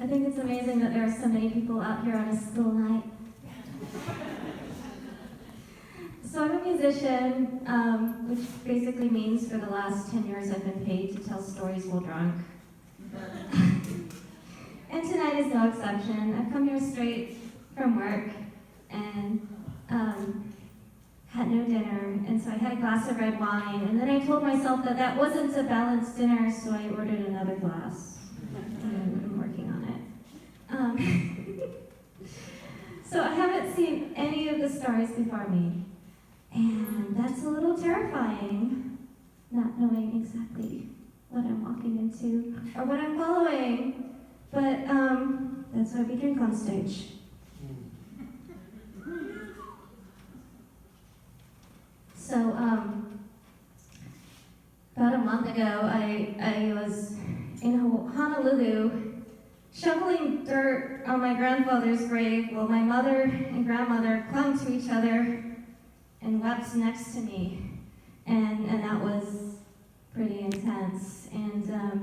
I think it's amazing that there are so many people out here on a school night. So I'm a musician, which basically means for the last 10 years I've been paid to tell stories while drunk. And tonight is no exception. I've come here straight from work and had no dinner, and so I had a glass of red wine, and then I told myself that that wasn't a balanced dinner, so I ordered another glass. And I'm working on it. So I haven't seen any of the stars before me, and that's a little terrifying, not knowing exactly what I'm walking into or what I'm following, but that's why we drink on stage. So, about a month ago, I was in Honolulu shoveling dirt on my grandfather's grave while my mother and grandmother clung to each other and wept next to me. And that was pretty intense. And I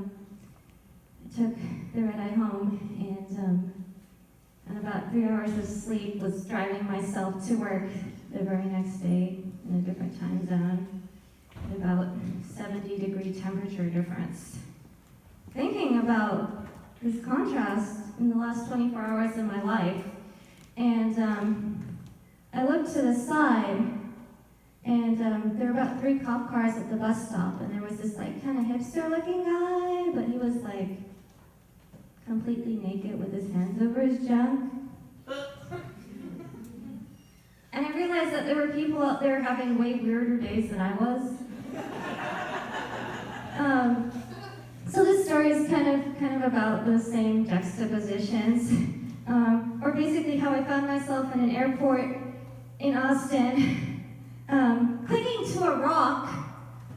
took the red-eye home, and about 3 hours of sleep was driving myself to work the very next day in a different time zone, at about 70-degree temperature difference. Thinking about this contrast in the last 24 hours of my life, and I looked to the side, and there were about 3 cop cars at the bus stop, and there was this like kind of hipster-looking guy, but he was like completely naked with his hands over his junk. And I realized that there were people out there having way weirder days than I was. So this story is kind of about those same juxtapositions, or basically how I found myself in an airport in Austin, clinging to a rock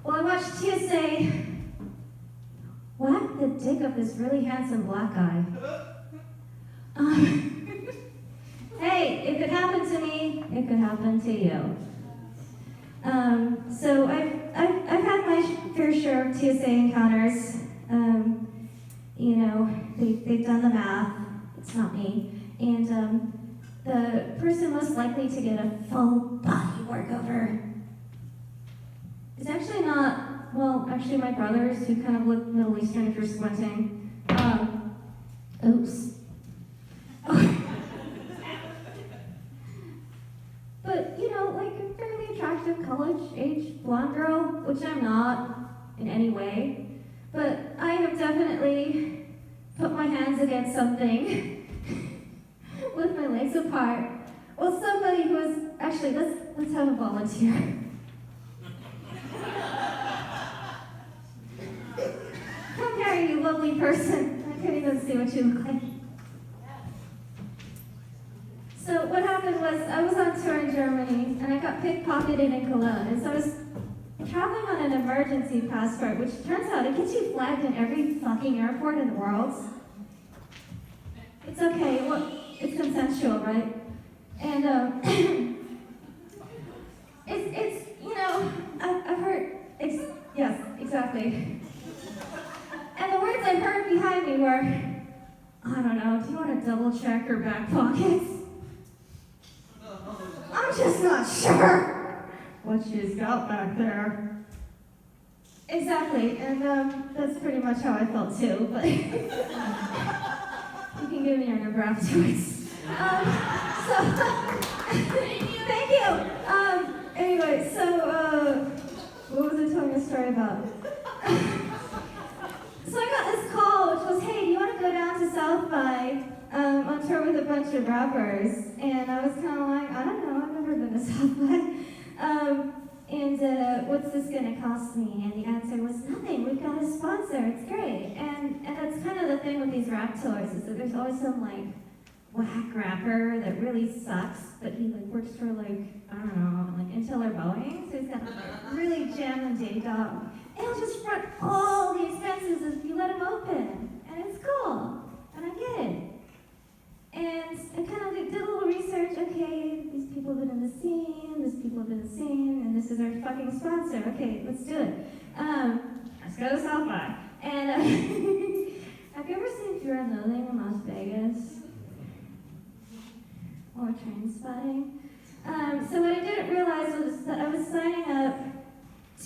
while I watched TSA whack the dick of this really handsome black guy. Hey, if it happened to me, it could happen to you. So I've had my fair share of TSA encounters. You know, they've done the math. It's not me. And the person most likely to get a full body workover is actually not, well, actually my brothers, who kind of look Middle Eastern if you're squinting. Oops. But, you know, like a fairly attractive college-age blonde girl, which I'm not in any way, but I have definitely put my hands against something with my legs apart. Well, somebody who is, actually, let's have a volunteer. Come here, you lovely person. I can't even see what you look like. So what happened was, I was on tour in Germany, and I got pickpocketed in Cologne, and so I was traveling on an emergency passport, which turns out it gets you flagged in every fucking airport in the world. It's okay, well, it's consensual, right? And it's you know, I've heard, yes, exactly. And the words I heard behind me were, I don't know, do you want to double check her back pockets? I'm just not sure what she's got back there. Exactly, and that's pretty much how I felt too, but you can give me your autograph choice. Thank you. Anyway, so what was I telling a story about? So I got this call, which was, hey, do you want to go down to South by on tour with a bunch of rappers? And I was kind of like, I don't know, I've never been to South by. And what's this going to cost me? And the answer was nothing. We've got a sponsor. It's great. And that's kind of the thing with these rap tours, is that there's always some like whack rapper that really sucks, but he like works for like, I don't know, like Intel or Boeing. So he's got a really jamming day job. And he'll just front all the expenses if you let him open. And it's cool. And I get it. And I kind of did a little research. Okay, these people have been in the scene, these people have been in the scene, and this is our fucking sponsor. Okay, let's do it. Let's go to South by. And have you ever seen Fear and Loathing in Las Vegas? more train spotting. So what I didn't realize was that I was signing up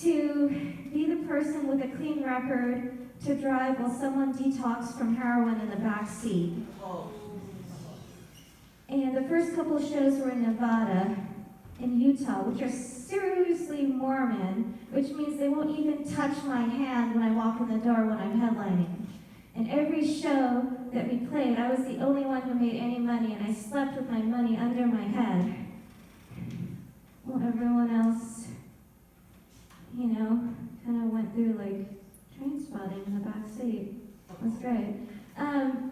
to be the person with a clean record to drive while someone detoxed from heroin in the back seat. And the first couple of shows were in Nevada and Utah, which are seriously Mormon, which means they won't even touch my hand when I walk in the door when I'm headlining. And every show that we played, I was the only one who made any money, and I slept with my money under my head. Well, everyone else, kind of went through like train spotting in the back seat. It was great. And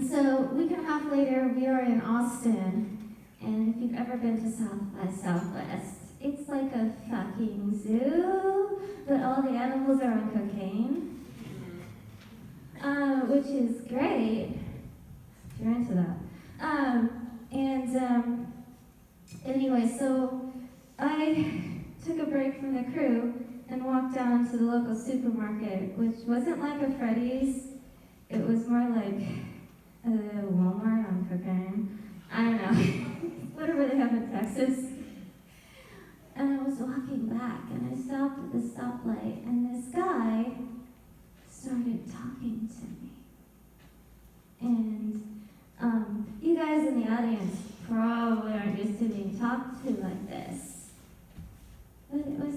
so a week and a half later, we are in Austin. And if you've ever been to South by Southwest, it's like a fucking zoo, but all the animals are on cocaine. Which is great, if you're into that. Anyway, so I took a break from the crew and walked down to the local supermarket, which wasn't like a Freddy's. It was more like a Walmart on cocaine. I don't know. Whatever they have in Texas. And I was walking back, and I stopped at the stoplight, and this guy started talking to me. And you guys in the audience probably aren't used to being talked to like this. But it was,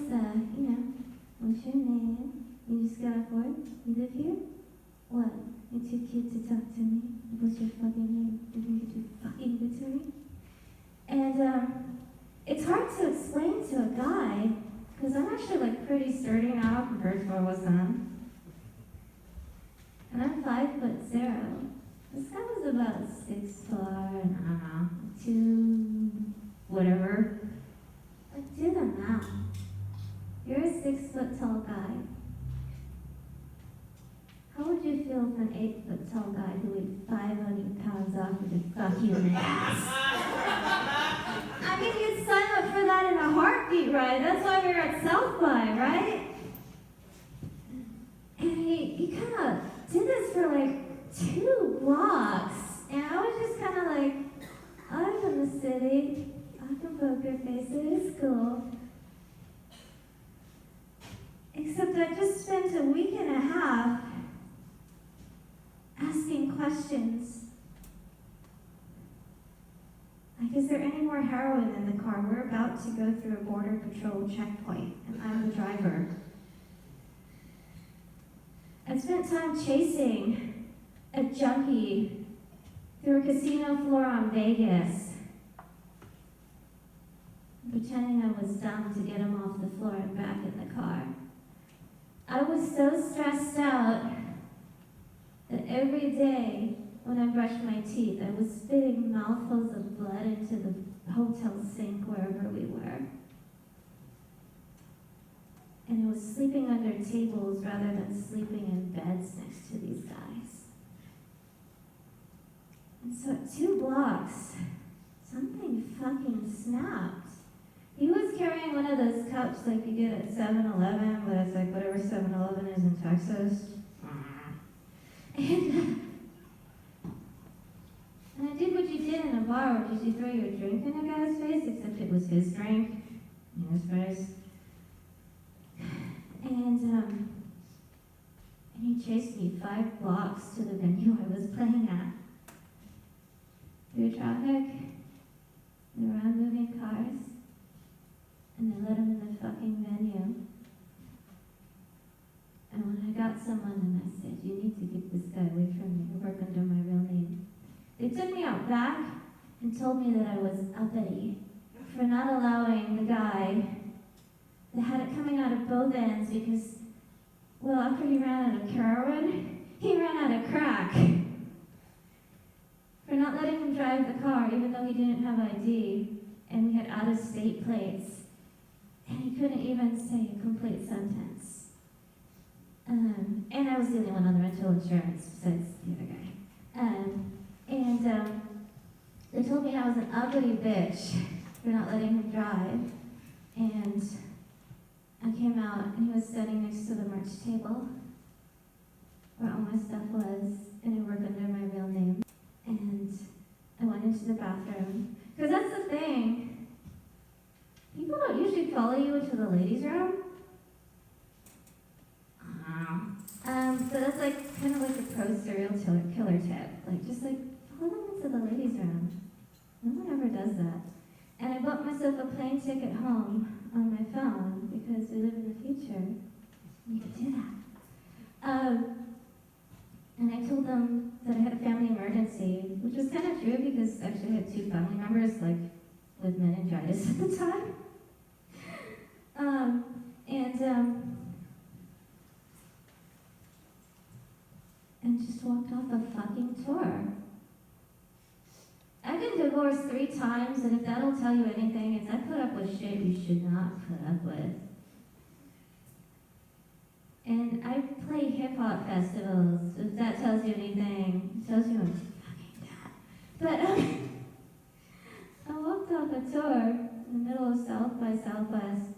what's your name? You just got off work? You live here? What? You're too cute to talk to me? What's your fucking name? You're gonna get too fucking good to me? And it's hard to explain to a guy, because I'm actually like pretty sturdy now compared to what I was then. And I'm 5'0". This guy was about 6'4", and I don't know, 2, whatever. Like, do the math. You're a 6-foot tall guy. How would you feel if an 8-foot tall guy who weighed 500 pounds offered to fuck you in the ass? I mean, you'd sign up for that in a heartbeat, right? That's why we were at South by, right? And he kind of did this for like 2 blocks. And I was just kind of like, I'm from the city. I can poker face it. It's cool. Except I just spent a week and a half asking questions. Like, is there any more heroin in the car? We're about to go through a border patrol checkpoint, and I'm the driver. I spent time chasing a junkie through a casino floor on Vegas, pretending I was dumb to get him off the floor and back in the car. I was so stressed out that every day when I brushed my teeth, I was spitting mouthfuls of blood into the hotel sink wherever we were. And I was sleeping under tables rather than sleeping in beds next to these guys. And so at 2 blocks, something fucking snapped. He was carrying one of those cups like you get at 7-Eleven, but it's like whatever 7-Eleven is in Texas. And I did what you did in a bar, which is you throw your drink in a guy's face, except it was his drink in his face. And he chased me 5 blocks to the venue I was playing at. Through traffic, and around moving cars, and I let him in the fucking venue. And when I got someone and I said, you need to keep this guy away from me, I work under my real name. They took me out back and told me that I was uppity for not allowing the guy that had it coming out of both ends because, well, after he ran out of heroin, he ran out of crack. For not letting him drive the car even though he didn't have ID and we had out-of-state plates. And he couldn't even say a complete sentence. And I was the only one on the rental insurance besides the other guy. They told me I was an ugly bitch for not letting him drive. And I came out and he was standing next to the merch table where all my stuff was, and I work under my real name. And I went into the bathroom serial killer tip. Like, just like, follow them into the ladies' room. No one ever does that. And I bought myself a plane ticket home on my phone because we live in the future. You can do that. And I told them that I had a family emergency, which was kind of true because actually I had 2 family members, like, with meningitis at the time. And just walked off a fucking tour. I've been divorced 3 times, and if that'll tell you anything, it's I put up with shit you should not put up with. And I play hip-hop festivals, if that tells you anything. It tells you I'm fucking bad. But, I walked off a tour in the middle of South by Southwest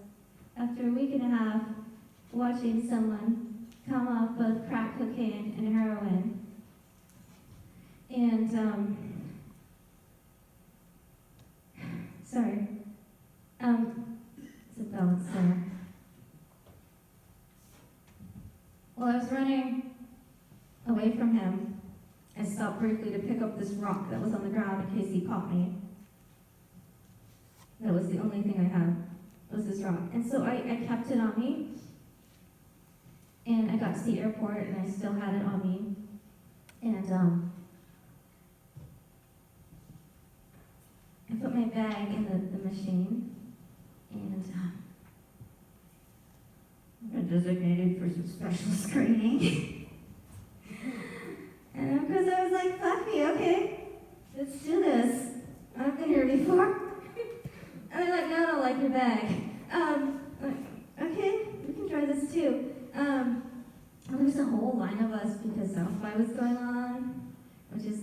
after a week and a half watching someone come off both crack cocaine and heroin. And, sorry. It's a balance center. While I was running away from him, I stopped briefly to pick up this rock that was on the ground in case he caught me. That was the only thing I had, was this rock. And so I kept it on me. And I got to the airport and I still had it on me. And I put my bag in the machine. And got designated for some special screening. And of course I was like, fuck me, okay, let's do this. I've been here before. And they're like, no, I don't like your bag. Okay, we can try this too. There was a whole line of us because South by was going on, which is,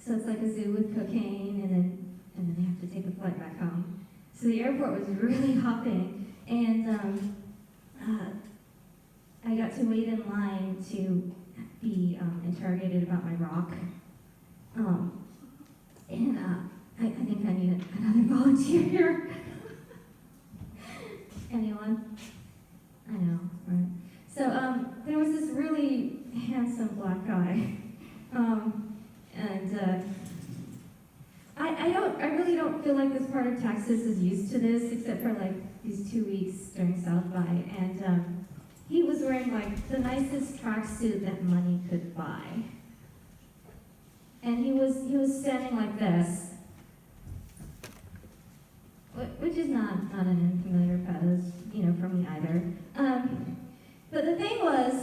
so it's like a zoo with cocaine, and then they have to take a flight back home. So the airport was really hopping, and I got to wait in line to be interrogated about my rock. I think I need another volunteer here. Anyone? I know, right? So there was this really handsome black guy, I really don't feel like this part of Texas is used to this, except for like these 2 weeks during South by, and he was wearing like the nicest tracksuit that money could buy, and he was standing like this, which is not an unfamiliar pose, for me either. But the thing was,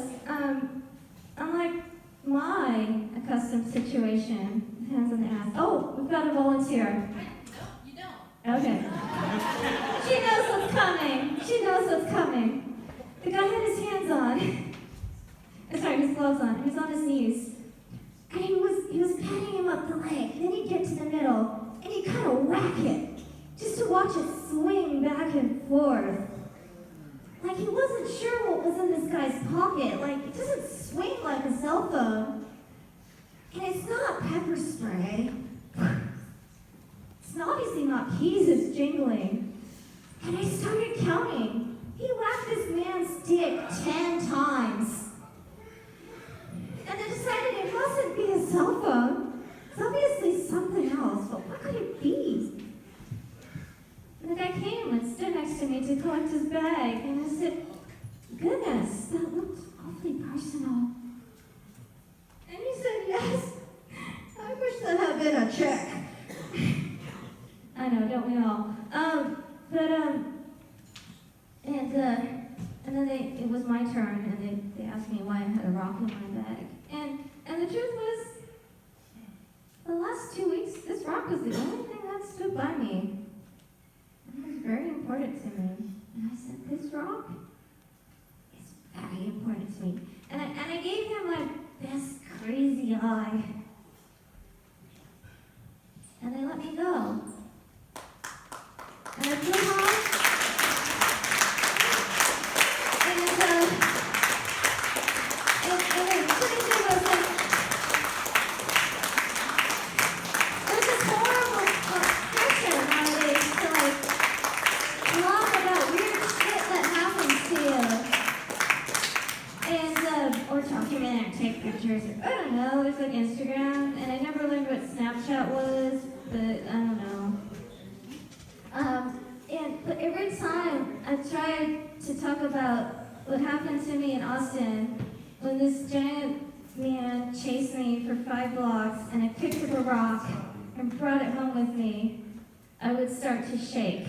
unlike my accustomed situation, hands on the ass. Oh, we've got a volunteer. No, you don't. Okay. She knows what's coming. She knows what's coming. The guy had his hands on. Sorry, his gloves on. He was on his knees. And he was patting him up the leg. Then he'd get to the middle, and he'd kind of whack it, just to watch it swing back and forth. Like he wasn't sure what was in this guy's pocket. Like, it doesn't swing like a cell phone. And it's not pepper spray. It's obviously not keys it's jingling. And I started counting. He whacked this man's dick 10 times. And I decided it mustn't be a cell phone. It's obviously something else, but what could it be? And the guy came and stood next to me to collect his bag, and I said, goodness, that looked awfully personal. And he said, yes, I wish that had been a check. I know, don't we all? And then it was my turn, and they asked me why I had a rock in my bag. And the truth was, the last 2 weeks, this rock was the only thing that stood by me. And it was very important to me. And I said, this rock is very important to me. And I gave him like this crazy eye. And they let me go. And I flew home. And the funny thing was like, there's this horrible pressure nowadays to like talk about weird shit that happens to you. And or document and take pictures I don't know, there's like Instagram, and I never learned what Snapchat was, but I don't know. But every time I tried to talk about what happened to me in Austin, when this giant man chased me for 5 blocks and I picked up a rock and brought it home with me, I would start to shake.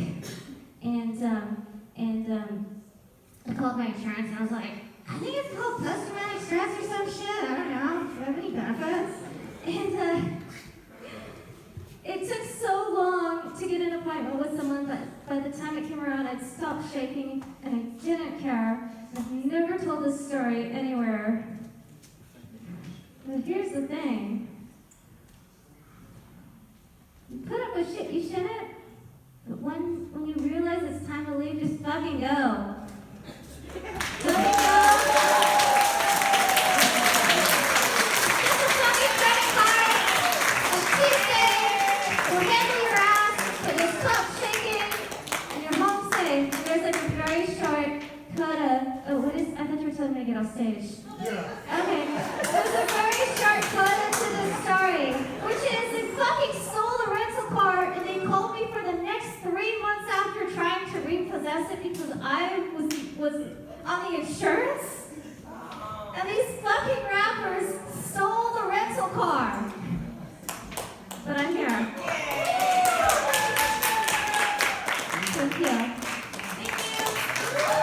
I called my insurance and I was like, I think it's called post-traumatic stress or some shit. I don't know. Do you have any benefits? And it took so long to get an appointment with someone, but by the time it came around, I'd stopped shaking and I didn't care. I've never told this story anywhere. But here's the thing. You put up with shit you shouldn't, but when you realize it's time to leave, just fucking go. Let it go. Just a fucking credit card, a Tuesday, will handle your ass, but you'll stop shaking, and you're home safe. And there's like a very short coda. Oh, what is? I thought you were telling me to get off stage. Yeah. Okay. There's a very short coda to this story, which is they fucking stole the rental car, and they called me for the next 3 months after trying to repossess it because I was on the insurance. And these fucking rappers stole the rental car. But I'm here.